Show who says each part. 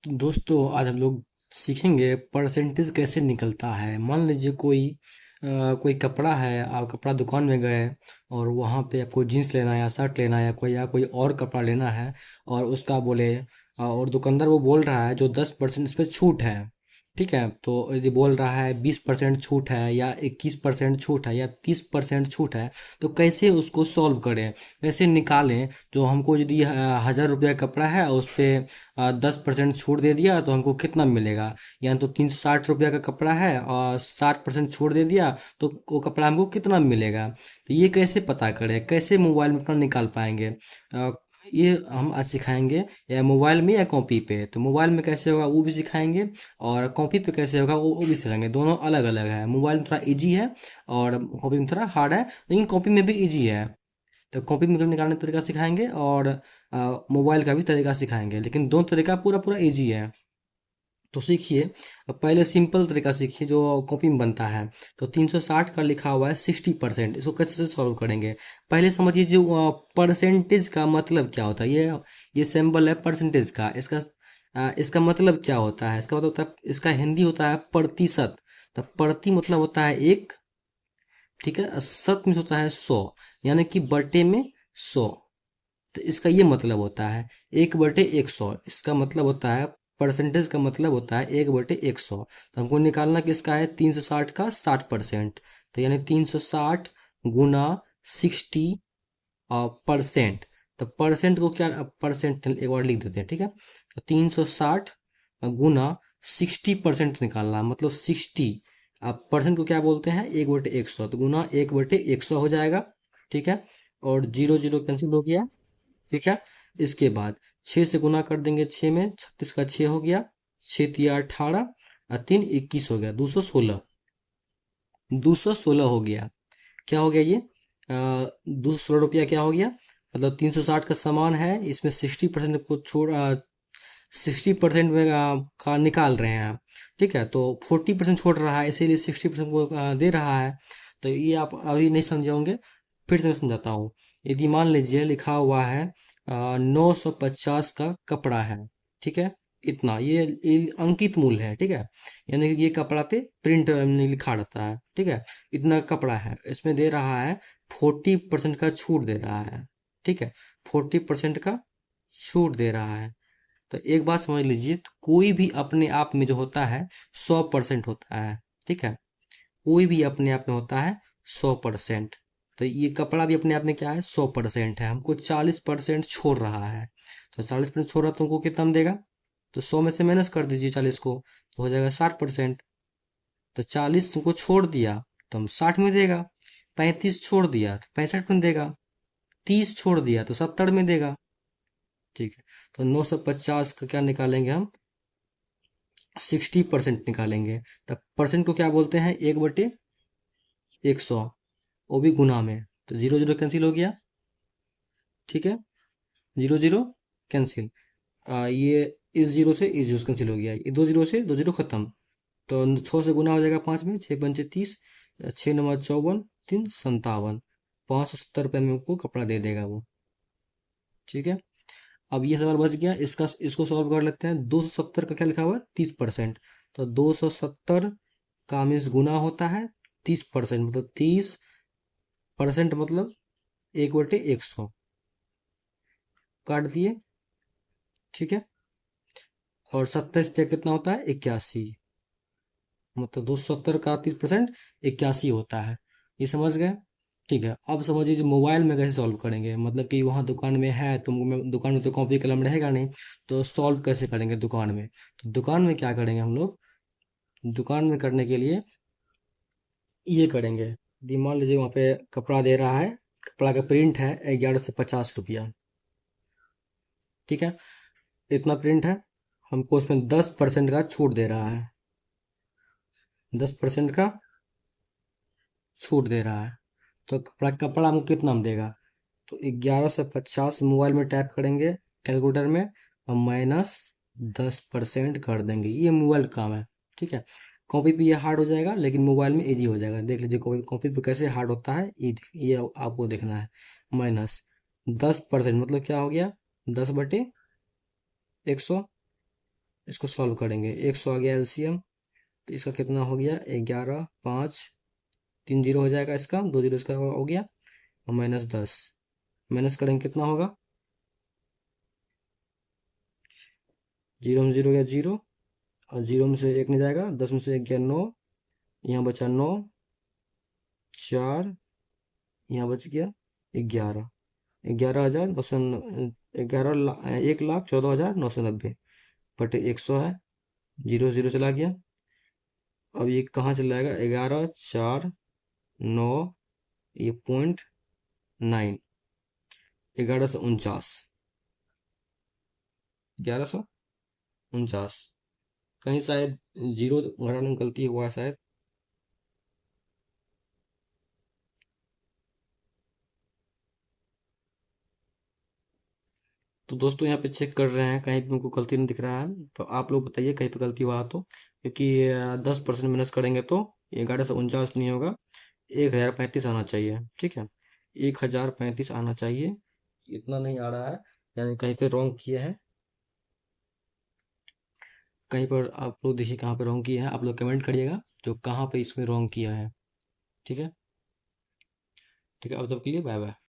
Speaker 1: दोस्तों आज हम लोग सीखेंगे परसेंटेज कैसे निकलता है। मान लीजिए कोई कपड़ा है, आप कपड़ा दुकान में गए और वहाँ पे आपको जीन्स लेना है या शर्ट लेना है या कोई और कपड़ा लेना है और उसका बोले और दुकानदार वो बोल रहा है जो 10% इस पे छूट है। ठीक है, तो यदि बोल रहा है 20% छूट है या 21% छूट है या 30% छूट है, तो कैसे उसको सॉल्व करें, कैसे निकालें। जो हमको यदि 1000 रुपया कपड़ा है और उस पे 10% छूट दे दिया तो हमको कितना मिलेगा। या तो 360 रुपया का कपड़ा है और 60% छूट दे दिया तो वो कपड़ा हमको कितना मिलेगा। तो ये कैसे पता करें, कैसे मोबाइल में अपना निकाल पाएंगे। ये हम आज सिखाएंगे, या मोबाइल में या कॉपी पे। तो मोबाइल में कैसे होगा वो भी सिखाएंगे और कॉपी पे कैसे होगा वो भी सिखाएंगे। दोनों अलग अलग है, मोबाइल में थोड़ा इजी है और कॉपी में थोड़ा हार्ड है, लेकिन कॉपी में भी इजी है। तो कॉपी मतलब निकालने का तरीका सिखाएंगे और मोबाइल का भी तरीका सिखाएंगे, लेकिन दोनों तरीका पूरा पूरा इजी है। तो सीखिए। पहले सिंपल तरीका सीखिए जो कॉपी में बनता है। तो 360 का लिखा हुआ है 60%, इसको कैसे से सॉल्व करेंगे। पहले समझिए जो परसेंटेज का मतलब क्या होता है। ये सिंबल है परसेंटेज का। इसका मतलब क्या होता है, इसका मतलब होता है, इसका हिंदी होता है प्रतिशत। तो प्रति मतलब होता है एक, ठीक है। शत में होता है 100, यानी कि बटे में 100। तो इसका ये मतलब होता है 1/100। इसका मतलब होता है, परसेंटेज का मतलब होता है 1/100। तो हमको निकालना किसका है, 360 का 60%। तो यानी 360 गुना 60 परसेंट। तो परसेंट को क्या, परसेंट एक बार लिख देते हैं, ठीक है। तो 360 गुना 60% निकालना, मतलब 60। आप परसेंट को क्या बोलते हैं, 1/100। तो गुना 1/100 हो जाएगा, ठीक है। और जीरो जीरो कैंसिल हो गया, ठीक है। इसके बाद 6 से गुना कर देंगे, 6 में 36 का 6 हो गया, 6 तिया 18 और 3 21 हो गया, 216। 216 हो गया। क्या हो गया ये, 216 रुपया क्या हो गया। मतलब 360 का सामान है, इसमें 60% को छोड़ 60% में का निकाल रहे हैं, ठीक है। तो 40% छोड़ रहा है, इसीलिए 60% को दे रहा है। तो ये आप अभी नहीं समझे होंगे, फिर से मैं समझाता हूँ। यदि मान लीजिए लिखा हुआ है 950 का कपड़ा है, ठीक है। इतना ये अंकित मूल्य है, ठीक है। यानी कि ये कपड़ा पे प्रिंट लिखा रहता है, ठीक है। इतना कपड़ा है, इसमें दे रहा है 40% का छूट दे रहा है, ठीक है। 40% का छूट दे रहा है। तो एक बात समझ लीजिए, तो कोई भी अपने आप में जो होता है 100% होता है, ठीक है। कोई भी अपने आप में होता है 100%। तो ये कपड़ा भी अपने आप में क्या है, 100% है। हमको 40% छोड़ रहा है, तो 40% छोड़ रहा है तो हमको कितना देगा। तो 100 में से माइनस कर दीजिए 40 को, तो हो जाएगा 60%। तो 40 को छोड़ दिया तो हम 60 में देगा। 35 छोड़ दिया तो 65 में देगा। 30 छोड़ दिया तो 70 में देगा, ठीक है। तो 950 का क्या निकालेंगे हम, 60% निकालेंगे। तब परसेंट को क्या बोलते हैं, 1/100, वो भी गुना में। तो जीरो जीरो कैंसिल हो गया, ठीक है। Zero zero cancel. ये इस जीरो से इस जीरो कैंसिल हो गया, ये दो जीरो से दो जीरो खत्म। तो 6 से गुना हो जाएगा 5 में, 6 पंचे 30, 6 9 54, 3 57। 570 रुपये में आपको कपड़ा दे देगा वो, ठीक है। अब ये सवाल बच गया, इसको सॉल्व कर लेते हैं। 270 का क्या लिखा हुआ है, 30%। तो 270 का मीन्स गुना होता है 30%, मतलब 30% मतलब 1/100 काट दिए, ठीक है। और 27 कितना होता है, 81। मतलब 270 का 30% 81 होता है। ये समझ गए, ठीक है। अब समझिए जो मोबाइल में कैसे सॉल्व करेंगे, मतलब कि वहाँ दुकान में है तो दुकान में तो कॉपी कलम रहेगा नहीं, तो सॉल्व कैसे करेंगे दुकान में। तो दुकान में क्या करेंगे हम लोग, दुकान में करने के लिए ये करेंगे। मान लीजिए वहाँ पे कपड़ा दे रहा है, कपड़ा का प्रिंट है 1150 रुपया, ठीक है। इतना प्रिंट है, हमको उसमें 10% का छूट दे रहा है, 10% का छूट दे रहा है। तो कपड़ा कपड़ा हमको कितना में देगा। तो 1150 मोबाइल में टाइप करेंगे कैलकुलेटर में और माइनस 10% कर देंगे। ये मोबाइल का काम है, ठीक है। कॉपी पे ये हार्ड हो जाएगा, लेकिन मोबाइल में इजी हो जाएगा। देख लीजिए कॉपी कॉपी पे कैसे हार्ड होता है, ये आपको देखना है। माइनस 10% मतलब क्या हो गया, 10/100, इसको सॉल्व करेंगे। 100 आ गया एलसीएम, तो इसका कितना हो गया 11, 5, 3 जीरो हो जाएगा, इसका 2 जीरो इसका हो गया, और -10। माइनस करेंगे कितना होगा, जीरो में जीरो गया जीरो, और जीरो में से एक नहीं जाएगा, 10 में से एक गया 9, यहाँ बचा 9, 4, यहाँ बच गया 11, 11,000 900, 1,14,990 बटे 100 है, जीरो जीरो चला गया। अब ये कहाँ चला जाएगा, 11, 4, 9, ये 0.9, 1149, 1149, कहीं शायद जीरो घटाने में गलती हुआ है शायद। तो दोस्तों यहाँ पे चेक कर रहे हैं, कहीं पे उनको गलती नहीं दिख रहा है, तो आप लोग बताइए कहीं पे गलती हुआ तो, क्योंकि 10% माइनस करेंगे तो 1149 नहीं होगा, 1,035 आना चाहिए, ठीक है, 1,035 आना चाहिए, इतना नहीं आ रहा है, यानी कहीं पे रॉन्ग किए हैं, कहीं पर आप लोग देखिए कहाँ पे रॉन्ग किया है, आप लोग कमेंट करिएगा जो कहाँ पे इसमें रॉन्ग किया है, ठीक है। ठीक है, अब तक के लिए बाय बाय।